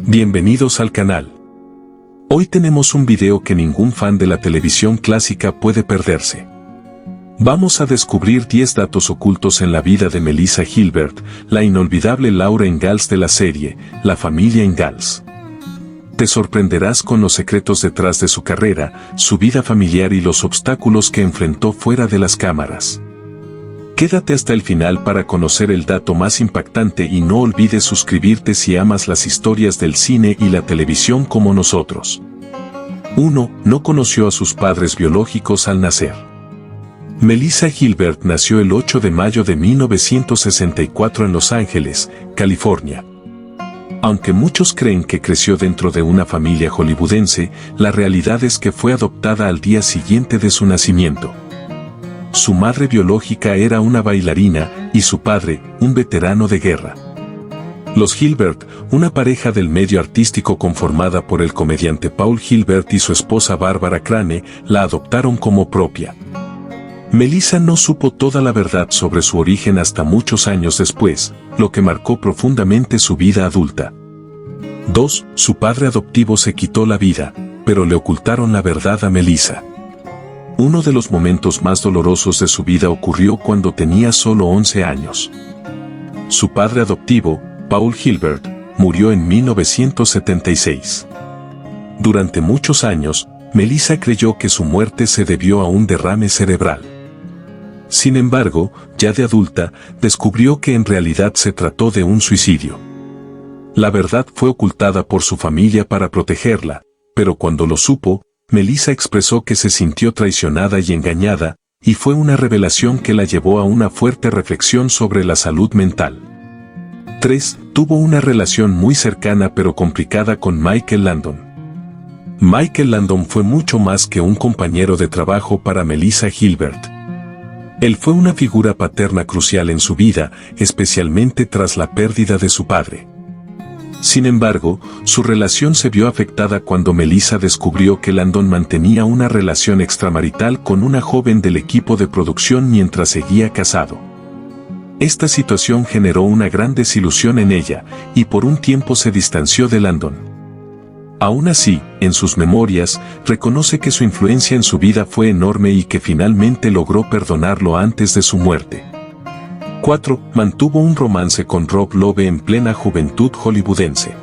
Bienvenidos al canal. Hoy tenemos un video que ningún fan de la televisión clásica puede perderse. Vamos a descubrir 10 datos ocultos en la vida de Melissa Gilbert, la inolvidable Laura Ingalls de la serie La familia Ingalls. Te sorprenderás con los secretos detrás de su carrera, su vida familiar y los obstáculos que enfrentó fuera de las cámaras. Quédate hasta el final para conocer el dato más impactante y no olvides suscribirte si amas las historias del cine y la televisión como nosotros. 1. No conoció a sus padres biológicos al nacer. Melissa Gilbert nació el 8 de mayo de 1964 en Los Ángeles, California. Aunque muchos creen que creció dentro de una familia hollywoodense, la realidad es que fue adoptada al día siguiente de su nacimiento. Su madre biológica era una bailarina y su padre, un veterano de guerra. Los Gilbert, una pareja del medio artístico conformada por el comediante Paul Gilbert y su esposa Barbara Crane, la adoptaron como propia. Melissa no supo toda la verdad sobre su origen hasta muchos años después, lo que marcó profundamente su vida adulta. 2. Su padre adoptivo se quitó la vida, pero le ocultaron la verdad a Melissa. Uno de los momentos más dolorosos de su vida ocurrió cuando tenía solo 11 años. Su padre adoptivo, Paul Gilbert, murió en 1976. Durante muchos años, Melissa creyó que su muerte se debió a un derrame cerebral. Sin embargo, ya de adulta, descubrió que en realidad se trató de un suicidio. La verdad fue ocultada por su familia para protegerla, pero cuando lo supo, Melissa expresó que se sintió traicionada y engañada, y fue una revelación que la llevó a una fuerte reflexión sobre la salud mental. 3. Tuvo una relación muy cercana pero complicada con Michael Landon. Michael Landon fue mucho más que un compañero de trabajo para Melissa Gilbert. Él fue una figura paterna crucial en su vida, especialmente tras la pérdida de su padre. Sin embargo, su relación se vio afectada cuando Melissa descubrió que Landon mantenía una relación extramarital con una joven del equipo de producción mientras seguía casado. Esta situación generó una gran desilusión en ella, y por un tiempo se distanció de Landon. Aún así, en sus memorias, reconoce que su influencia en su vida fue enorme y que finalmente logró perdonarlo antes de su muerte. 4. Mantuvo un romance con Rob Lowe en plena juventud hollywoodense.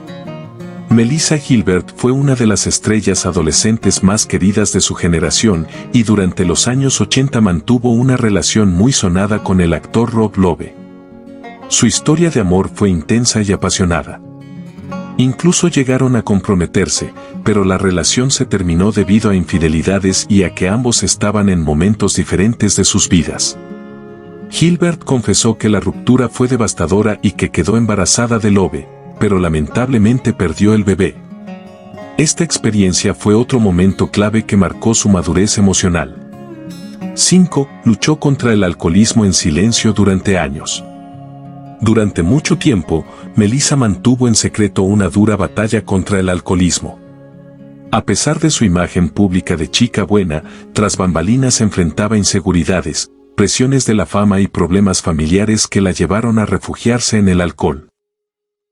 Melissa Gilbert fue una de las estrellas adolescentes más queridas de su generación y durante los años 80 mantuvo una relación muy sonada con el actor Rob Lowe. Su historia de amor fue intensa y apasionada. Incluso llegaron a comprometerse, pero la relación se terminó debido a infidelidades y a que ambos estaban en momentos diferentes de sus vidas. Gilbert confesó que la ruptura fue devastadora y que quedó embarazada de Lowe, pero lamentablemente perdió el bebé. Esta experiencia fue otro momento clave que marcó su madurez emocional. 5. Luchó contra el alcoholismo en silencio durante años. Durante mucho tiempo, Melissa mantuvo en secreto una dura batalla contra el alcoholismo. A pesar de su imagen pública de chica buena, tras bambalinas enfrentaba inseguridades, presiones de la fama y problemas familiares que la llevaron a refugiarse en el alcohol.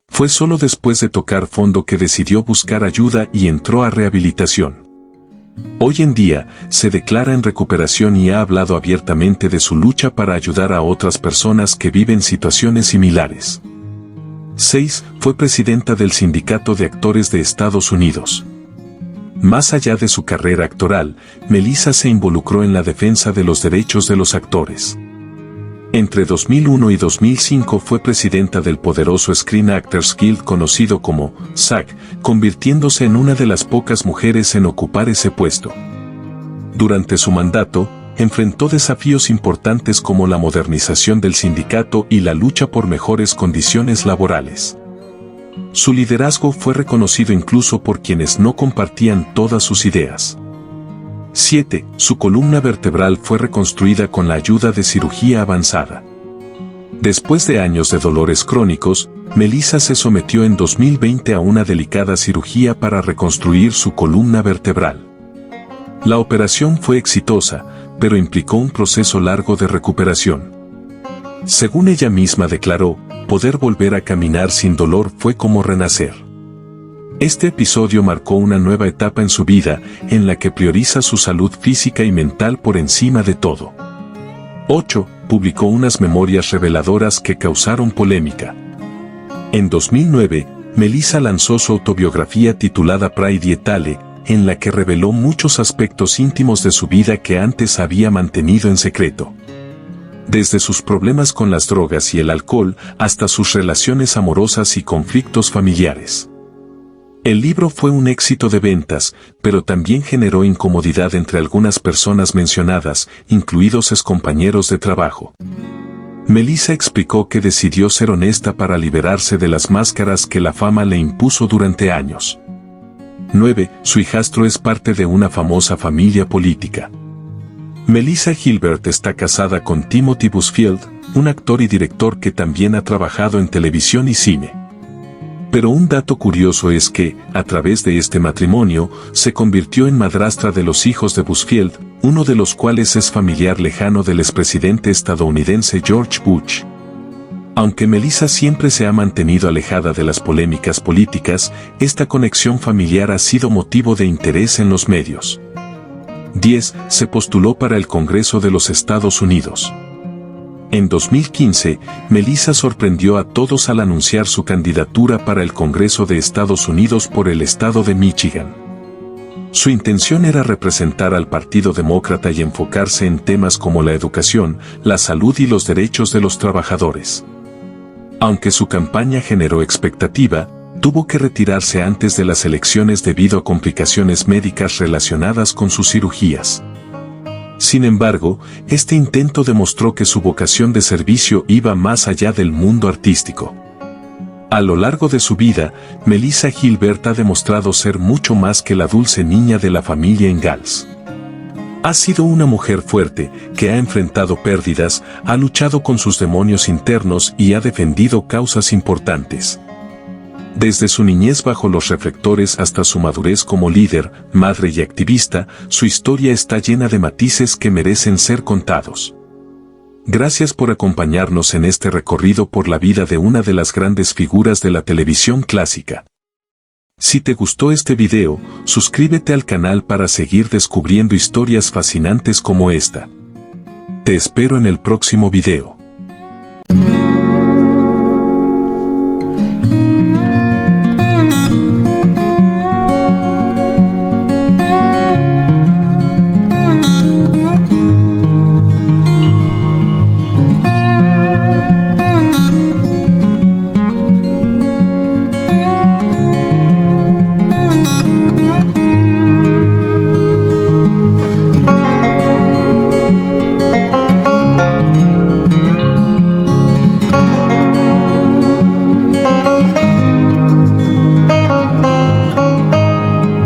Fue solo después de tocar fondo que decidió buscar ayuda y entró a rehabilitación. Hoy en día, se declara en recuperación y ha hablado abiertamente de su lucha para ayudar a otras personas que viven situaciones similares. 6. Fue presidenta del Sindicato de Actores de Estados Unidos. Más allá de su carrera actoral, Melissa se involucró en la defensa de los derechos de los actores. Entre 2001 y 2005 fue presidenta del poderoso Screen Actors Guild conocido como SAG, convirtiéndose en una de las pocas mujeres en ocupar ese puesto. Durante su mandato, enfrentó desafíos importantes como la modernización del sindicato y la lucha por mejores condiciones laborales. Su liderazgo fue reconocido incluso por quienes no compartían todas sus ideas. 7. Su columna vertebral fue reconstruida con la ayuda de cirugía avanzada. Después de años de dolores crónicos, Melissa se sometió en 2020 a una delicada cirugía para reconstruir su columna vertebral. La operación fue exitosa, pero implicó un proceso largo de recuperación. Según ella misma declaró, poder volver a caminar sin dolor fue como renacer. Este episodio marcó una nueva etapa en su vida, en la que prioriza su salud física y mental por encima de todo. 8. Publicó unas memorias reveladoras que causaron polémica. En 2009, Melissa lanzó su autobiografía titulada Pride Dietale, en la que reveló muchos aspectos íntimos de su vida que antes había mantenido en secreto. Desde sus problemas con las drogas y el alcohol hasta sus relaciones amorosas y conflictos familiares. El libro fue un éxito de ventas, pero también generó incomodidad entre algunas personas mencionadas, incluidos excompañeros de trabajo. Melissa explicó que decidió ser honesta para liberarse de las máscaras que la fama le impuso durante años. 9. Su hijastro es parte de una famosa familia política. Melissa Gilbert está casada con Timothy Busfield, un actor y director que también ha trabajado en televisión y cine. Pero un dato curioso es que, a través de este matrimonio, se convirtió en madrastra de los hijos de Busfield, uno de los cuales es familiar lejano del expresidente estadounidense George Bush. Aunque Melissa siempre se ha mantenido alejada de las polémicas políticas, esta conexión familiar ha sido motivo de interés en los medios. 10. Se postuló para el Congreso de los Estados Unidos. En 2015, Melissa sorprendió a todos al anunciar su candidatura para el Congreso de Estados Unidos por el estado de Michigan. Su intención era representar al Partido Demócrata y enfocarse en temas como la educación, la salud y los derechos de los trabajadores. Aunque su campaña generó expectativa, tuvo que retirarse antes de las elecciones debido a complicaciones médicas relacionadas con sus cirugías. Sin embargo, este intento demostró que su vocación de servicio iba más allá del mundo artístico. A lo largo de su vida, Melissa Gilbert ha demostrado ser mucho más que la dulce niña de la familia Ingalls. Ha sido una mujer fuerte, que ha enfrentado pérdidas, ha luchado con sus demonios internos y ha defendido causas importantes. Desde su niñez bajo los reflectores hasta su madurez como líder, madre y activista, su historia está llena de matices que merecen ser contados. Gracias por acompañarnos en este recorrido por la vida de una de las grandes figuras de la televisión clásica. Si te gustó este video, suscríbete al canal para seguir descubriendo historias fascinantes como esta. Te espero en el próximo video.